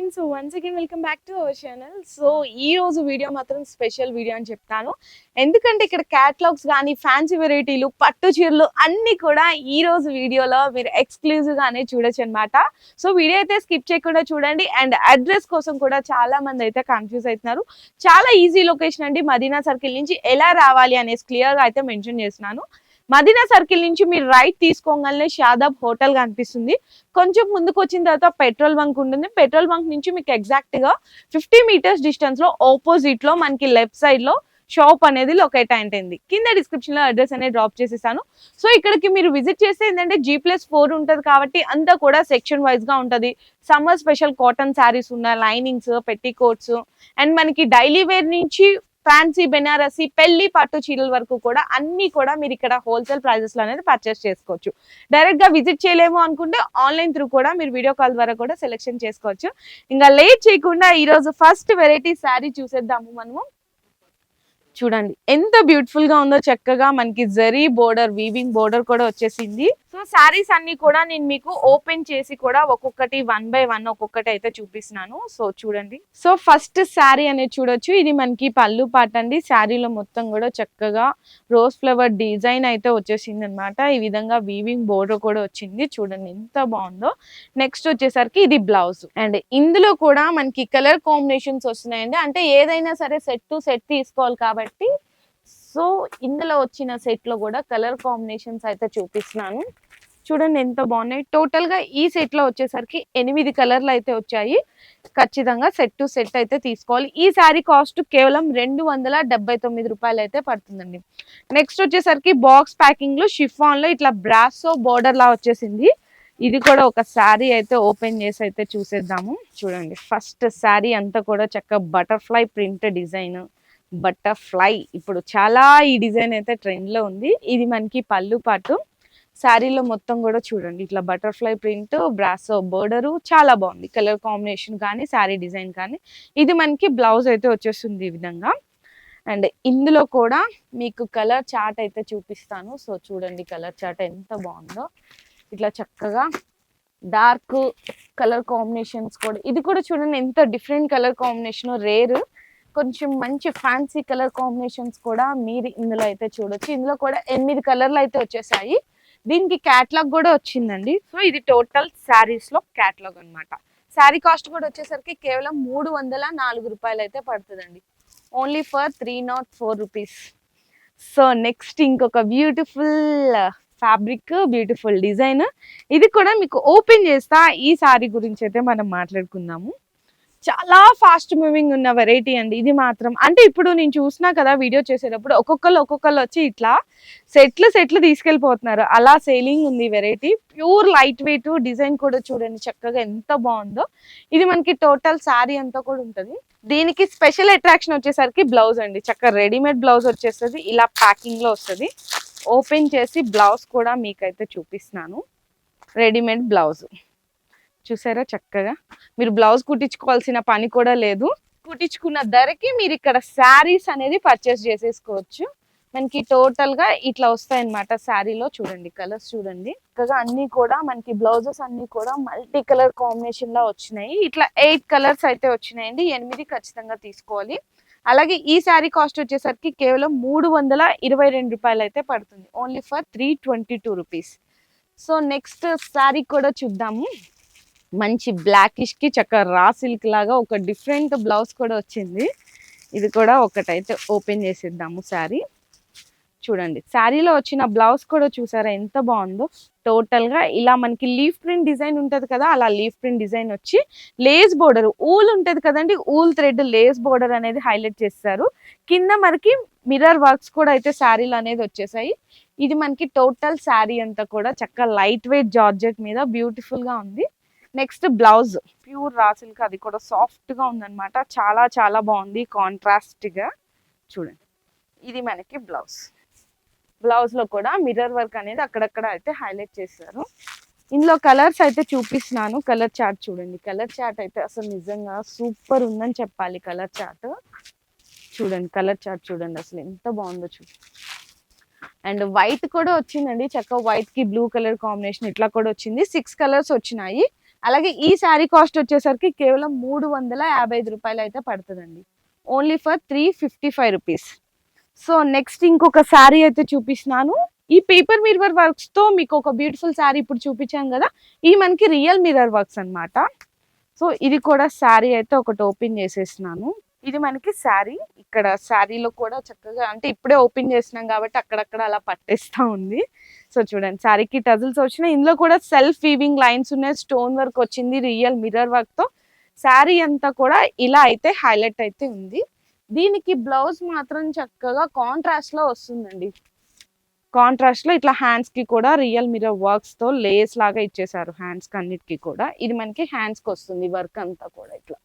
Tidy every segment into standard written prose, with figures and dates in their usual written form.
everyone, so once again welcome back to our channel. So ఈ రోజు video మాత్రం special video అని చెప్తాను. ఎందుకంటే ఇక్కడ క్యాటలాగ్స్ కానీ ఫ్యాన్సీ వెరైటీలు పట్టు చీరలు అన్ని కూడా ఈ రోజు వీడియోలో మీరు ఎక్స్క్లూజివ్ గానే చూడొచ్చు అన్నమాట. సో వీడియో అయితే స్కిప్ చేయకుండా చూడండి. అండ్ అడ్రస్ కోసం కూడా చాలా మంది అయితే కన్ఫ్యూజ్ అవుతున్నారు. చాలా ఈజీ లొకేషన్ అండి. మదీనా సర్కిల్ నుంచి ఎలా రావాలి అనేసి క్లియర్ గా అయితే మెన్షన్ చేస్తున్నాను. మదీనా సర్కిల్ నుంచి మీరు రైట్ తీసుకోగానే షాదాబ్ హోటల్ కనిపిస్తుంది. కొంచెం ముందుకు వచ్చిన తర్వాత పెట్రోల్ బంక్ ఉంటుంది. పెట్రోల్ బంక్ నుంచి మీకు ఎగ్జాక్ట్ గా 50 మీటర్స్ డిస్టెన్స్ లో ఆపోజిట్ లో మనకి లెఫ్ట్ సైడ్ లో షాప్ అనేది లొకేట్ అయింది. కింద డిస్క్రిప్షన్ లో అడ్రస్ అనేది డ్రాప్ చేసేసాను. సో ఇక్కడికి మీరు విజిట్ చేస్తే ఏంటంటే G+4 ఉంటది కాబట్టి అంతా కూడా సెక్షన్ వైజ్ గా ఉంటది. సమ్మర్ స్పెషల్ కాటన్ శారీస్ ఉన్నాయి, లైనింగ్స్, పెట్టికోట్స్ అండ్ మనకి డైలీ వేర్ నుంచి ఫ్యాన్సీ బెనారసి పెళ్లి పట్టు చీరల వరకు కూడా అన్ని కూడా మీరు ఇక్కడ హోల్సేల్ ప్రైజెస్ లో అనేది పర్చేస్ చేసుకోవచ్చు. డైరెక్ట్ గా విజిట్ చేయలేము అనుకుంటే ఆన్లైన్ త్రూ కూడా మీరు వీడియో కాల్ ద్వారా కూడా సెలెక్షన్ చేసుకోవచ్చు. ఇంకా లేట్ చేయకుండా ఈ రోజు ఫస్ట్ వెరైటీ శారీ చూసేద్దాము. మనము చూడండి ఎంత బ్యూటిఫుల్ గా ఉందో. చక్కగా మనకి జరీ బోర్డర్, వీవింగ్ బోర్డర్ కూడా వచ్చేసింది. సో శారీస్ అన్ని కూడా నేను మీకు ఓపెన్ చేసి కూడా ఒక్కొక్కటి 1 by 1 ఒక్కొక్కటి అయితే చూపిస్తున్నాను. సో చూడండి. సో ఫస్ట్ శారీ అనేది చూడొచ్చు. ఇది మనకి పళ్ళు పాట అండి. శారీలో మొత్తం కూడా చక్కగా రోజ్ ఫ్లవర్ డిజైన్ అయితే వచ్చేసింది అనమాట. ఈ విధంగా వీవింగ్ బోర్డర్ కూడా వచ్చింది. చూడండి ఎంత బాగుందో. నెక్స్ట్ వచ్చేసరికి ఇది బ్లౌజ్. అండ్ ఇందులో కూడా మనకి కలర్ కాంబినేషన్స్ వస్తున్నాయండి. అంటే ఏదైనా సరే సెట్ టు సెట్ తీసుకోవాలి కాబట్టి సో ఇందులో వచ్చిన సెట్ లో కూడా కలర్ కాంబినేషన్స్ అయితే చూపిస్తున్నాను. చూడండి ఎంత బాగున్నాయి. టోటల్ గా ఈ సెట్ లో వచ్చేసరికి 8 కలర్లు అయితే వచ్చాయి. ఖచ్చితంగా సెట్ టు సెట్ అయితే తీసుకోవాలి. ఈ శారీ కాస్ట్ కేవలం 279 రూపాయలు అయితే పడుతుందండి. నెక్స్ట్ వచ్చేసరికి బాక్స్ ప్యాకింగ్ లో షిఫాన్ లో ఇట్లా బ్రాసో బోర్డర్ లా వచ్చేసింది. ఇది కూడా ఒక శారీ అయితే ఓపెన్ చేసి అయితే చూసేద్దాము. చూడండి ఫస్ట్ శారీ అంతా కూడా చక్కగా బటర్ఫ్లై ప్రింట్ డిజైన్. బటర్ఫ్లై ఇప్పుడు చాలా ఈ డిజైన్ అయితే ట్రెండ్ లో ఉంది. ఇది మనకి పళ్ళు పాటు. శారీలో మొత్తం కూడా చూడండి ఇట్లా బటర్ఫ్లై ప్రింట్, బ్రాసో బోర్డరు చాలా బాగుంది. కలర్ కాంబినేషన్ కానీ శారీ డిజైన్ కానీ. ఇది మనకి బ్లౌజ్ అయితే వచ్చేస్తుంది ఈ విధంగా. అండ్ ఇందులో కూడా మీకు కలర్ చార్ట్ అయితే చూపిస్తాను. సో చూడండి కలర్ చార్ట్ ఎంత బాగుందో. ఇట్లా చక్కగా డార్క్ కలర్ కాంబినేషన్స్ కూడా. ఇది కూడా చూడండి ఎంత డిఫరెంట్ కలర్ కాంబినేషన్, రేర్. కొంచెం మంచి ఫ్యాన్సీ కలర్ కాంబినేషన్స్ కూడా మీరు ఇందులో అయితే చూడొచ్చు. ఇందులో కూడా 8 కలర్లు అయితే వచ్చేసాయి. దీనికి క్యాటలాగ్ కూడా వచ్చిందండి. సో ఇది టోటల్ శారీస్ లో క్యాటలాగ్ అన్నమాట. శారీ కాస్ట్ కూడా వచ్చేసరికి కేవలం 304 రూపాయలు అయితే పడుతుందండి. Only for 304 rupees. So next ఇంకొక బ్యూటిఫుల్ ఫ్యాబ్రిక్, బ్యూటిఫుల్ డిజైన్. ఇది కూడా మీకు ఓపెన్ చేస్తా. ఈ శారీ గురించి అయితే మనం మాట్లాడుకుందాము. చాలా ఫాస్ట్ మూవింగ్ ఉన్న వెరైటీ అండి ఇది మాత్రం. అంటే ఇప్పుడు నేను చూసినా కదా వీడియో చేసేటప్పుడు ఒక్కొక్కరు వచ్చి ఇట్లా సెట్లు తీసుకెళ్ళిపోతున్నారు. అలా సేలింగ్ ఉంది variety. Pure light weight. Design కూడా చూడండి చక్కగా ఎంత బాగుందో. ఇది మనకి టోటల్ శారీ అంతా కూడా ఉంటది. దీనికి స్పెషల్ అట్రాక్షన్ వచ్చేసరికి బ్లౌజ్ అండి. చక్కగా రెడీమేడ్ బ్లౌజ్ వచ్చేస్తుంది. ఇలా ప్యాకింగ్ లో వస్తుంది. ఓపెన్ చేసి బ్లౌజ్ కూడా మీకైతే చూపిస్తున్నాను. రెడీమేడ్ బ్లౌజ్ చూసారా చక్కగా. మీరు బ్లౌజ్ కుట్టించుకోవాల్సిన పని కూడా లేదు. కుట్టించుకున్న ధరకి మీరు ఇక్కడ శారీస్ అనేది పర్చేస్ చేసేసుకోవచ్చు. మనకి టోటల్ గా ఇట్లా వస్తాయి అన్నమాట. శారీలో చూడండి కలర్స్ చూడండి. చక్కగా అన్ని కూడా మనకి బ్లౌజెస్ అన్ని కూడా మల్టీ కలర్ కాంబినేషన్ లో వచ్చినాయి. ఇట్లా 8 కలర్స్ అయితే వచ్చినాయండి. 8 ఖచ్చితంగా తీసుకోవాలి. అలాగే ఈ శారీ కాస్ట్ వచ్చేసరికి కేవలం 322 రూపాయలు అయితే పడుతుంది. Only for 322 rupees. So next sari కూడా చూద్దాము. మంచి బ్లాకిష్ కి చక్కగా రా సిల్క్ లాగా ఒక డిఫరెంట్ బ్లౌజ్ కూడా వచ్చింది. ఇది కూడా ఒకటైతే ఓపెన్ చేసేద్దాము. శారీ చూడండి. శారీలో వచ్చిన బ్లౌజ్ కూడా చూసారా ఎంత బాగుందో. టోటల్ గా ఇలా మనకి లీఫ్ ప్రింట్ డిజైన్ ఉంటది కదా, అలా లీఫ్ ప్రింట్ డిజైన్ వచ్చి లేస్ బోర్డర్, ఊల్ ఉంటది కదండి, ఊల్ థ్రెడ్ లేస్ బోర్డర్ అనేది హైలైట్ చేస్తారు. కింద మనకి మిర్రర్ వర్క్స్ కూడా అయితే శారీలు అనేది వచ్చేసాయి. ఇది మనకి టోటల్ శారీ అంతా కూడా చక్కగా లైట్ వెయిట్ జార్జెట్ మీద బ్యూటిఫుల్ గా ఉంది. Next blouse pure raw silk. అది కూడా సాఫ్ట్ గా ఉందన్నమాట. చాలా చాలా బాగుంది కాంట్రాస్ట్ గా. చూడండి ఇది మనకి బ్లౌజ్. బ్లౌజ్ లో కూడా మిర్రర్ వర్క్ అనేది అక్కడక్కడ అయితే హైలైట్ చేశారు. ఇందులో కలర్స్ అయితే చూపిస్తున్నాను. కలర్ చార్ట్ చూడండి. కలర్ చార్ట్ అయితే అసలు నిజంగా సూపర్ ఉందని చెప్పాలి. కలర్ చార్ట్ చూడండి. కలర్ చార్ట్ చూడండి అసలు ఎంత బాగుందో చూడండి. అండ్ వైట్ కూడా వచ్చిందండి. చక్కగా వైట్ కి బ్లూ కలర్ కాంబినేషన్ ఇట్లా కూడా వచ్చింది. 6 కలర్స్ వచ్చినాయి. అలాగే ఈ శారీ కాస్ట్ వచ్చేసరికి కేవలం 355 రూపాయలు అయితే పడుతుందండి. Only for 355 rupees. So next ఇంకొక శారీ అయితే చూపిస్తున్నాను. ఈ పేపర్ మిర్రర్ వర్క్స్ తో మీకు ఒక బ్యూటిఫుల్ శారీ ఇప్పుడు చూపించాను కదా, ఈ మనకి రియల్ మిర్రర్ వర్క్స్ అన్నమాట. సో ఇది కూడా శారీ అయితే ఒకటి ఓపెన్ చేసేస్తున్నాను. ఇది మనకి శారీ. ఇక్కడ శారీలో కూడా చక్కగా అంటే ఇప్పుడే ఓపెన్ చేసినాం కాబట్టి అక్కడక్కడ అలా పట్టేస్తా ఉంది. సో చూడండి, శారీకి టజిల్స్ వచ్చినాయి. ఇందులో కూడా సెల్ఫ్ వీవింగ్ లైన్స్ ఉన్నాయి, స్టోన్ వర్క్ వచ్చింది రియల్ మిర్రర్ వర్క్ తో. శారీ అంతా కూడా ఇలా అయితే హైలైట్ అయితే ఉంది. దీనికి బ్లౌజ్ మాత్రం చక్కగా కాంట్రాస్ట్ లో వస్తుందండి. కాంట్రాస్ట్ లో ఇట్లా హ్యాండ్స్ కి కూడా రియల్ మిర్రర్ వర్క్స్ తో లేస్ లాగా ఇచ్చేసారు హ్యాండ్స్ కి అన్నిటికీ కూడా. ఇది మనకి హ్యాండ్స్ కి వస్తుంది వర్క్ అంతా కూడా ఇట్లా.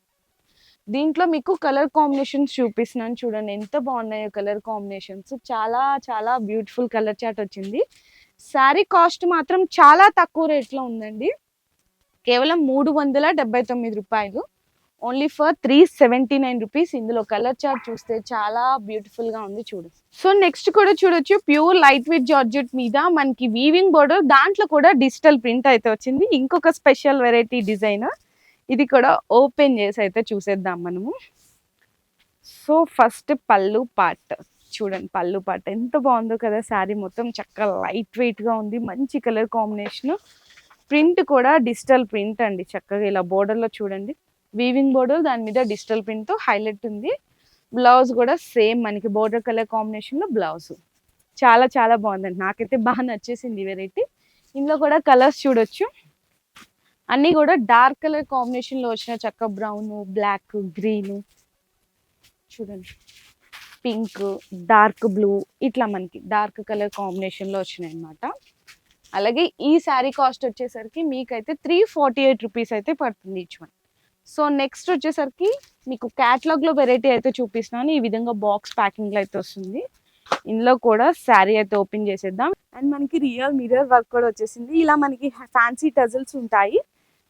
దీంట్లో మీకు కలర్ కాంబినేషన్స్ చూపిస్తున్నాను చూడండి, ఎంత బాగున్నాయో కలర్ కాంబినేషన్స్. చాలా చాలా బ్యూటిఫుల్ కలర్ చార్ట్ వచ్చింది. శారీ కాస్ట్ మాత్రం చాలా తక్కువ రేట్లో ఉందండి, కేవలం 379 రూపాయలు. Only for 379 rupees. ఇందులో కలర్ చార్ట్ చూస్తే చాలా బ్యూటిఫుల్ గా ఉంది చూడండి. సో నెక్స్ట్ కూడా చూడొచ్చు, ప్యూర్ లైట్ వెయిట్ జార్జెట్ మీద మనకి వీవింగ్ బోర్డర్, దాంట్లో కూడా డిజిటల్ ప్రింట్ అయితే వచ్చింది. ఇంకొక స్పెషల్ వెరైటీ డిజైన్. ఇది కూడా ఓపెన్ చేసి అయితే చూసేద్దాం మనము. సో ఫస్ట్ పళ్ళు పార్ట్ చూడండి, పళ్ళు పార్ట్ ఎంత బాగుందో కదా. శారీ మొత్తం చక్కగా లైట్ వెయిట్ గా ఉంది, మంచి కలర్ కాంబినేషన్. ప్రింట్ కూడా డిజిటల్ ప్రింట్ అండి, చక్కగా ఇలా బోర్డర్ లో చూడండి వీవింగ్ బోర్డర్, దాని మీద డిజిటల్ ప్రింట్ తో హైలైట్ ఉంది. బ్లౌజ్ కూడా సేమ్ మనకి బోర్డర్ కలర్ కాంబినేషన్ లో బ్లౌజ్. చాలా చాలా బాగుందండి, నాకైతే బాగా నచ్చేసింది ఈ వెరైటీ. ఇందులో కూడా కలర్స్ చూడొచ్చు, అన్ని కూడా డార్క్ కలర్ కాంబినేషన్ లో వచ్చిన చక్క బ్రౌన్, బ్లాక్, గ్రీన్ చూడండి, పింక్, డార్క్ బ్లూ, ఇట్లా మనకి డార్క్ కలర్ కాంబినేషన్ లో వచ్చినాయి అన్నమాట. అలాగే ఈ శారీ కాస్ట్ వచ్చేసరికి మీకైతే 348 రూపీస్ అయితే పడుతుంది ఈచ్ వన్. సో నెక్స్ట్ వచ్చేసరికి మీకు క్యాటలాగ్ లో వెరైటీ అయితే చూపిస్తున్నాను. ఈ విధంగా బాక్స్ ప్యాకింగ్ లో అయితే వస్తుంది. ఇందులో కూడా శారీ అయితే ఓపెన్ చేసేద్దాం. అండ్ మనకి రియల్ మిర్రర్ వర్క్ కూడా వచ్చేసింది. ఇలా మనకి ఫ్యాన్సీ టజిల్స్ ఉంటాయి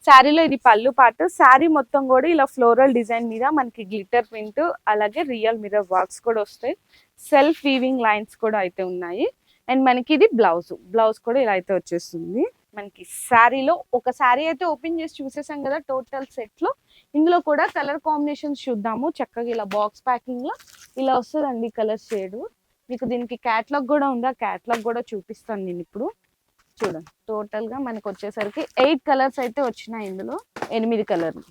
శారీలో. ఇది పళ్ళు పార్ట్. శారీ మొత్తం కూడా ఇలా ఫ్లోరల్ డిజైన్ మీద మనకి గ్లిటర్ ప్రింట్, అలాగే రియల్ మిర్రర్ వర్క్స్ కూడా వస్తాయి. సెల్ఫ్ వీవింగ్ లైన్స్ కూడా అయితే ఉన్నాయి. అండ్ మనకి ఇది బ్లౌజ్. బ్లౌజ్ కూడా ఇలా అయితే వచ్చేస్తుంది. మనకి శారీలో ఒక శారీ అయితే ఓపెన్ చేసి చూసేసాం కదా టోటల్ సెట్ లో. ఇందులో కూడా కలర్ కాంబినేషన్స్ చూద్దాము. చక్కగా ఇలా బాక్స్ ప్యాకింగ్ లో ఇలా వస్తుందండి కలర్ షేడ్. మీకు దీనికి క్యాటలాగ్ కూడా ఉంది, ఆ క్యాటలాగ్ కూడా చూపిస్తాను నేను ఇప్పుడు. చూడండి, టోటల్ గా మనకు వచ్చేసరికి 8 కలర్స్ అయితే వచ్చినాయి. ఇందులో 8 కలర్లు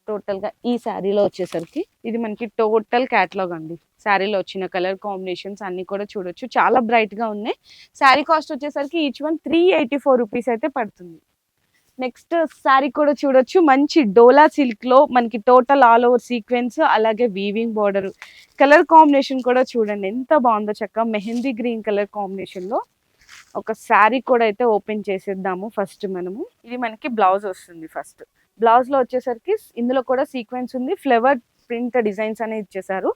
టోటల్ గా ఈ శారీలో వచ్చేసరికి. ఇది మనకి టోటల్ క్యాటలాగ్ అండి. శారీలో వచ్చిన కలర్ కాంబినేషన్స్ అన్ని కూడా చూడొచ్చు, చాలా బ్రైట్ గా ఉన్నాయి. శారీ కాస్ట్ వచ్చేసరికి ఈచ్ వన్ 384 రూపీస్ అయితే పడుతుంది. నెక్స్ట్ శారీ కూడా చూడొచ్చు, మంచి డోలా సిల్క్ లో మనకి టోటల్ ఆల్ ఓవర్ సీక్వెన్స్, అలాగే వీవింగ్ బార్డర్. కలర్ కాంబినేషన్ కూడా చూడండి ఎంత బాగుందో, చక్కగా మెహందీ గ్రీన్ కలర్ కాంబినేషన్ లో ఒక శారీ కూడా అయితే ఓపెన్ చేసేద్దాము ఫస్ట్ మనము. ఇది మనకి బ్లౌజ్ వస్తుంది. ఫస్ట్ బ్లౌజ్ లో వచ్చేసరికి ఇందులో కూడా సీక్వెన్స్ ఉంది, ఫ్లవర్ ప్రింట్ డిజైన్స్ అనేది ఇచ్చేసారు.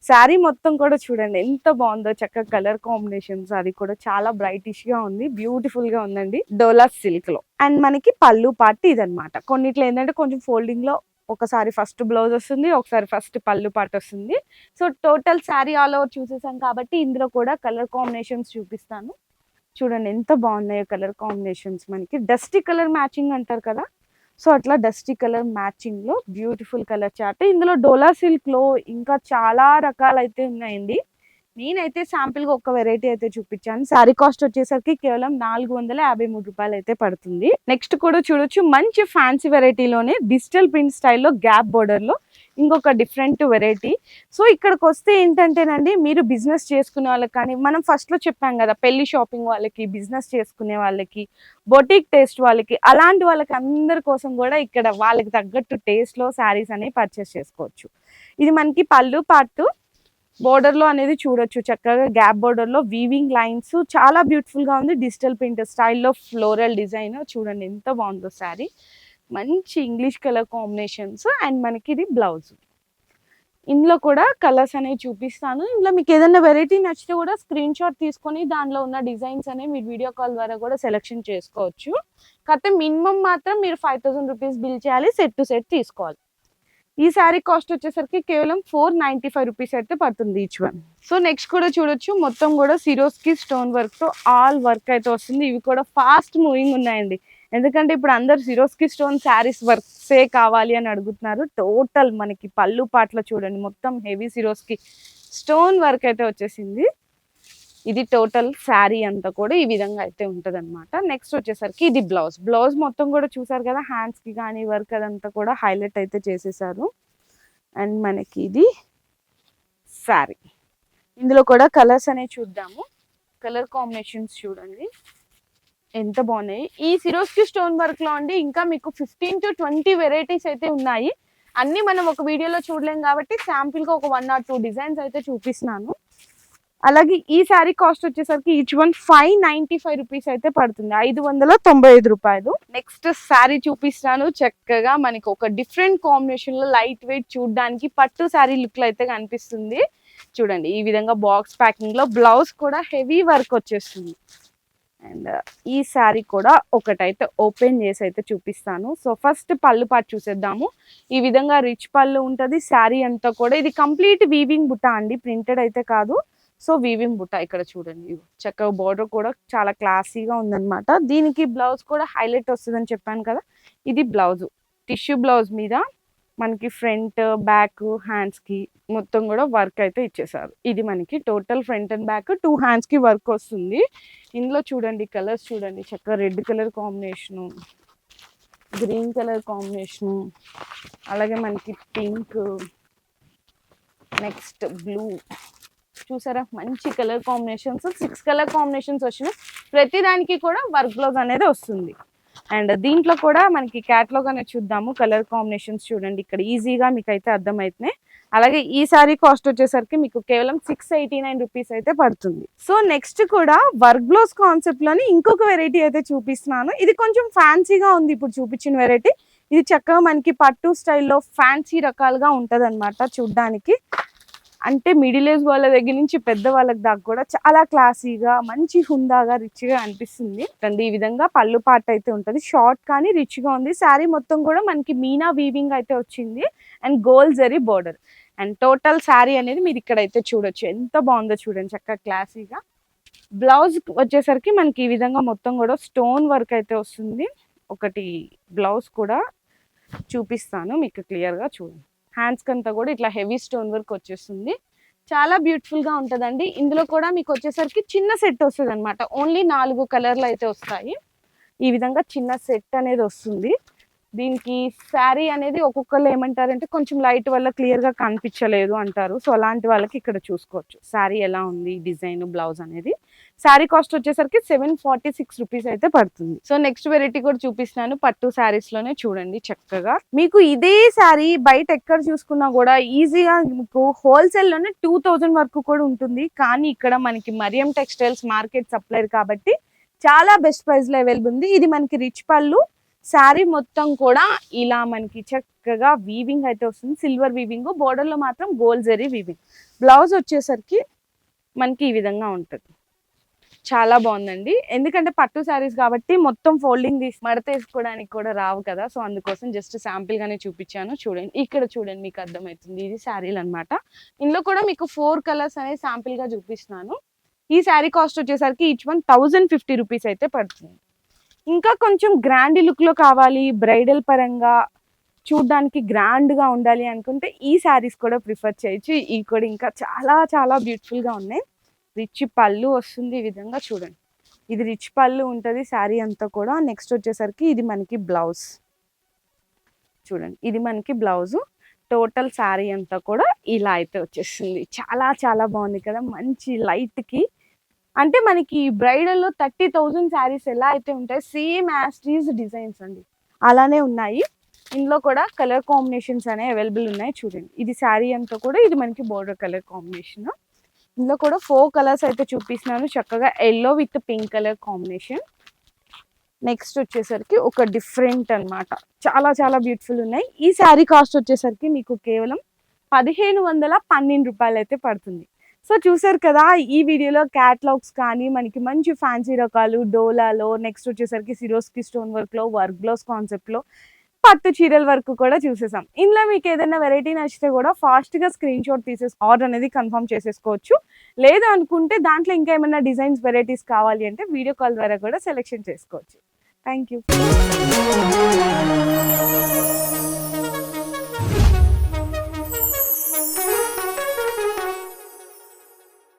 శారీ మొత్తం కూడా చూడండి ఎంత బాగుందో, చక్కగా కలర్ కాంబినేషన్స్. అది కూడా చాలా బ్రైటిష్ గా ఉంది, బ్యూటిఫుల్ గా ఉందండి డోలా సిల్క్ లో. అండ్ మనకి పళ్ళు పార్ట్ ఇదనమాట. కొన్నిట్లో ఏంటంటే కొంచెం ఫోల్డింగ్ లో ఒకసారి ఫస్ట్ బ్లౌజ్ వస్తుంది, ఒకసారి ఫస్ట్ పళ్ళు పార్ట్ వస్తుంది. So total sari all over చూసేసాం కాబట్టి ఇందులో కూడా కలర్ కాంబినేషన్స్ చూపిస్తాను. చూడండి ఎంత బాగున్నాయో కలర్ కాంబినేషన్స్. మనకి డస్టీ కలర్ మ్యాచింగ్ అంటారు కదా, సో అట్లా డస్టీ కలర్ మ్యాచింగ్ లో బ్యూటిఫుల్ కలర్ చార్ట్. ఇందులో డోలా సిల్క్ లో ఇంకా చాలా రకాలు అయితే ఉన్నాయండి. నేనైతే శాంపిల్ గా ఒక వెరైటీ అయితే చూపించాను. శారీ కాస్ట్ వచ్చేసరికి కేవలం 453 రూపాయలు అయితే పడుతుంది. నెక్స్ట్ కూడా చూడొచ్చు, మంచి ఫ్యాన్సీ వెరైటీలోనే డిజిటల్ ప్రింట్ స్టైల్లో గ్యాప్ బోర్డర్ లో ఇంకొక డిఫరెంట్ వెరైటీ. సో ఇక్కడికి వస్తే ఏంటంటేనండి, మీరు బిజినెస్ చేసుకునే వాళ్ళకి కానీ, మనం ఫస్ట్ లో చెప్పాం కదా పెళ్లి షాపింగ్ వాళ్ళకి, బిజినెస్ చేసుకునే వాళ్ళకి, బొటిక్ టేస్ట్ వాళ్ళకి, అలాంటి వాళ్ళకి అందరి కోసం కూడా ఇక్కడ వాళ్ళకి తగ్గట్టు టేస్ట్ లో శారీస్ అనేవి పర్చేస్ చేసుకోవచ్చు. ఇది మనకి పళ్ళు పార్ట్. బోర్డర్ లో అనేది చూడొచ్చు, చక్కగా గ్యాప్ బోర్డర్ లో వీవింగ్ లైన్స్, చాలా బ్యూటిఫుల్ గా ఉంది. డిజిటల్ ప్రింట్ స్టైల్లో ఫ్లోరల్ డిజైన్ చూడండి ఎంత బాగుందో శారీ. మంచి ఇంగ్లీష్ కలర్ కాంబినేషన్స్. అండ్ మనకి ఇది బ్లౌజ్. ఇందులో కూడా కలర్స్ అనేవి చూపిస్తాను. ఇందులో మీకు ఏదైనా వెరైటీ నచ్చితే కూడా స్క్రీన్ షాట్ తీసుకొని దానిలో ఉన్న డిజైన్స్ అనేవి మీరు వీడియో కాల్ ద్వారా కూడా సెలెక్షన్ చేసుకోవచ్చు. కాకపోతే మినిమం మాత్రం మీరు 5000 రూపీస్ బిల్ చేయాలి, సెట్ టు సెట్ తీసుకోవాలి. ఈ శారీ కాస్ట్ వచ్చేసరికి కేవలం 495 రూపీస్ అయితే పడుతుంది ఈచ్ వన్. సో నెక్స్ట్ కూడా చూడొచ్చు, మొత్తం కూడా సిరోస్కి స్టోన్ వర్క్ తో ఆల్ వర్క్ అయితే వస్తుంది. ఇవి కూడా ఫాస్ట్ మూవింగ్ ఉన్నాయండి. ఎందుకంటే ఇప్పుడు అందరు సిరోస్కి స్టోన్ శారీస్ వర్క్సే కావాలి అని అడుగుతున్నారు. టోటల్ మనకి పళ్ళు పాటలో చూడండి మొత్తం హెవీ సిరోస్కి స్టోన్ వర్క్ అయితే వచ్చేసింది. ఇది టోటల్ శారీ అంతా కూడా ఈ విధంగా అయితే ఉంటుంది అనమాట. నెక్స్ట్ వచ్చేసరికి ఇది బ్లౌజ్ మొత్తం కూడా చూసారు కదా, హ్యాండ్స్కి కానీ వర్క్ అదంతా కూడా హైలైట్ అయితే చేసేసారు. అండ్ మనకి ఇది శారీ, ఇందులో కూడా కలర్స్ అనేవి చూద్దాము. కలర్ కాంబినేషన్స్ చూడండి ఎంత బాగున్నాయి. ఈ సిరోస్కి స్టోన్ వర్క్ లో అండి ఇంకా మీకు 15 to 20 వెరైటీస్ అయితే ఉన్నాయి. అన్ని మనం ఒక వీడియోలో చూడలేం కాబట్టి శాంపిల్ గా ఒక 1 or 2 డిజైన్స్ అయితే చూపిస్తున్నాను. అలాగే ఈ శారీ కాస్ట్ వచ్చేసరికి ఈచ్ వన్ 595 రూపీస్ అయితే పడుతుంది, 595 రూపాయలు. నెక్స్ట్ శారీ చూపిస్తాను. చక్కగా మనకి ఒక డిఫరెంట్ కాంబినేషన్ లో లైట్ వెయిట్ చూడడానికి పట్టు శారీ లుక్ లో అయితే కనిపిస్తుంది. చూడండి ఈ విధంగా బాక్స్ ప్యాకింగ్ లో బ్లౌజ్ కూడా హెవీ వర్క్ వచ్చేస్తుంది. అండ్ ఈ శారీ కూడా ఒకటైతే ఓపెన్ చేసి అయితే చూపిస్తాను. సో ఫస్ట్ పళ్ళు పాటు చూసేద్దాము. ఈ విధంగా రిచ్ పళ్ళు ఉంటుంది. శారీ అంతా కూడా ఇది కంప్లీట్ వీవింగ్ బుట్ట అండి, ప్రింటెడ్ అయితే కాదు. సో వీవింగ్ బుట్ట ఇక్కడ చూడండి, చక్కగా బోర్డర్ కూడా చాలా క్లాసీగా ఉందన్నమాట. దీనికి బ్లౌజ్ కూడా హైలైట్ వస్తుందని చెప్పాను కదా, ఇది బ్లౌజ్ టిష్యూ బ్లౌజ్ మీద మనకి ఫ్రంట్ బ్యాక్ హ్యాండ్స్ కి మొత్తం కూడా వర్క్ అయితే ఇచ్చేసారు. ఇది మనకి total front and back 2 hands కి వర్క్ వస్తుంది. ఇందులో చూడండి కలర్స్ చూడండి, చక్కగా red colour combination, green colour combination, అలాగే మనకి పింక్, నెక్స్ట్ బ్లూ, చూసారా మంచి కలర్ కాంబినేషన్స్. 6 కలర్ కాంబినేషన్స్ వచ్చినాయి. ప్రతి దానికి కూడా వర్క్ బ్లౌజ్ అనేది వస్తుంది. అండ్ దీంట్లో కూడా మనకి క్యాటలాగ్ అనేది చూద్దాము. కలర్ కాంబినేషన్స్ చూడండి ఇక్కడ ఈజీగా మీకు అయితే అర్థమవుతున్నాయి. అలాగే ఈ సారీ కాస్ట్ వచ్చేసరికి మీకు కేవలం 689 రూపీస్ అయితే పడుతుంది. సో నెక్స్ట్ కూడా వర్క్ బ్లౌజ్ కాన్సెప్ట్ లోని ఇంకొక వెరైటీ అయితే చూపిస్తున్నాను. ఇది కొంచెం ఫ్యాన్సీగా ఉంది ఇప్పుడు చూపించిన వెరైటీ. ఇది చక్కగా మనకి పట్టు స్టైల్లో ఫ్యాన్సీ రకాలుగా ఉంటది అనమాట చూడ్డానికి. అంటే మిడిల్ ఏజ్ వాళ్ళ దగ్గర నుంచి పెద్ద వాళ్ళకి దాకా కూడా చాలా క్లాసీగా మంచి హుందాగా రిచ్ గా అనిపిస్తుంది. ఈ విధంగా పళ్ళు పాట అయితే ఉంటుంది, షార్ట్ కానీ రిచ్ గా ఉంది. శారీ మొత్తం కూడా మనకి మీనా వీవింగ్ అయితే వచ్చింది and gold zari border. And total sari అనేది మీరు ఇక్కడైతే చూడొచ్చు, ఎంత బాగుందో చూడండి చక్కగా క్లాసీగా. బ్లౌజ్ వచ్చేసరికి మనకి ఈ విధంగా మొత్తం కూడా స్టోన్ వర్క్ అయితే వస్తుంది. ఒకటి బ్లౌజ్ కూడా చూపిస్తాను మీకు క్లియర్ గా చూడండి. హ్యాండ్స్ కంతా కూడా ఇట్లా హెవీ స్టోన్ వర్క్ వచ్చేస్తుంది, చాలా బ్యూటిఫుల్ గా ఉంటదండి. ఇందులో కూడా మీకు వచ్చేసరికి చిన్న సెట్ వస్తుంది అనమాట. ఓన్లీ 4 కలర్లు అయితే వస్తాయి. ఈ విధంగా చిన్న సెట్ అనేది వస్తుంది. దీనికి శారీ అనేది ఒక్కొక్కరు ఏమంటారంటే కొంచెం లైట్ వల్ల క్లియర్ గా కనిపించలేదు అంటారు. సో అలాంటి వాళ్ళకి ఇక్కడ చూసుకోవచ్చు శారీ ఎలా ఉంది, డిజైన్, బ్లౌజ్ అనేది. శారీ కాస్ట్ వచ్చేసరికి 746 రూపీస్ అయితే పడుతుంది. సో నెక్స్ట్ వెరైటీ కూడా చూపిస్తున్నాను. పట్టు శారీస్ లోనే చూడండి చక్కగా మీకు ఇదే శారీ బయట ఎక్కడ చూసుకున్నా కూడా ఈజీగా మీకు హోల్సేల్ లోనే 2000 వరకు కూడా ఉంటుంది. కానీ ఇక్కడ మనకి మరియం టెక్స్టైల్స్ మార్కెట్ సప్లైర్ కాబట్టి చాలా బెస్ట్ ప్రైస్ లో అవైలబుల్ ఉంది. ఇది మనకి రిచ్ పళ్ళు, శారీ మొత్తం కూడా ఇలా మనకి చక్కగా వీవింగ్ అయితే వస్తుంది, సిల్వర్ వీవింగ్, బోర్డర్ లో మాత్రం గోల్డ్ జరీ వీవింగ్. బ్లౌజ్ వచ్చేసరికి మనకి ఈ విధంగా ఉంటుంది, చాలా బాగుందండి. ఎందుకంటే పట్టు శారీస్ కాబట్టి మొత్తం ఫోల్డింగ్ తీసి మడత వేసుకోవడానికి కూడా రావు కదా, సో అందుకోసం జస్ట్ శాంపిల్ గానే చూపించాను. చూడండి ఇక్కడ చూడండి మీకు అర్థమవుతుంది, ఇది శారీలు అనమాట. ఇందులో కూడా మీకు 4 కలర్స్ అనేది శాంపిల్ గా చూపిస్తున్నాను. ఈ శారీ కాస్ట్ వచ్చేసరికి ఈచ్ వన్ 1050 రూపీస్ అయితే పడుతుంది. ఇంకా కొంచెం గ్రాండ్ లుక్ లో కావాలి, బ్రైడల్ పరంగా చూడడానికి గ్రాండ్ గా ఉండాలి అనుకుంటే ఈ శారీస్ కూడా ప్రిఫర్ చేయొచ్చు. ఇవి కూడా ఇంకా చాలా చాలా బ్యూటిఫుల్ గా ఉన్నాయి. రిచ్ పళ్ళు వస్తుంది ఈ విధంగా చూడండి, ఇది రిచ్ పళ్ళు ఉంటుంది శారీ అంతా కూడా. నెక్స్ట్ వచ్చేసరికి ఇది మనకి బ్లౌజ్ చూడండి, ఇది మనకి బ్లౌజ్. టోటల్ శారీ అంతా కూడా ఇలా అయితే వచ్చేస్తుంది. చాలా చాలా బాగుంది కదా, మంచి లైట్ కి. అంటే మనకి బ్రైడల్లో 30,000 శారీస్ ఎలా అయితే ఉంటాయి సేమ్ యాస్టీజ్ డిజైన్స్ అండి అలానే ఉన్నాయి. ఇందులో కూడా కలర్ కాంబినేషన్స్ అనేవి అవైలబుల్ ఉన్నాయి చూడండి. ఇది శారీ అంతా కూడా ఇది మనకి బోర్డర్ కలర్ కాంబినేషన్. ఇందులో కూడా 4 కలర్స్ అయితే చూపిస్తున్నాను చక్కగా. Yellow with pink colour combination. Next వచ్చేసరికి ఒక డిఫరెంట్ అన్నమాట, చాలా చాలా బ్యూటిఫుల్ ఉన్నాయి. ఈ శారీ కాస్ట్ వచ్చేసరికి మీకు కేవలం 1512 రూపాయలు అయితే పడుతుంది. సో చూసారు కదా, ఈ వీడియోలో క్యాటలాగ్స్ కానీ మనకి మంచి ఫ్యాన్సీ రకాలు డోలాలో, నెక్స్ట్ వచ్చేసరికి సిరోస్కి స్టోన్ వర్క్ లో, వర్క్ బ్లౌజ్ కాన్సెప్ట్ లో, పట్టు చీరల వరకు కూడా చూసేసాం. ఇందులో మీకు ఏదైనా వెరైటీ నచ్చితే కూడా ఫాస్ట్ గా స్క్రీన్ షాట్ తీసేసి ఆర్డర్ అనేది కన్ఫర్మ్ చేసేసుకోవచ్చు. లేదు అనుకుంటే దాంట్లో ఇంకా ఏమైనా డిజైన్స్ వెరైటీస్ కావాలి అంటే వీడియో కాల్ ద్వారా కూడా సెలెక్షన్ చేసుకోవచ్చు. Thank you.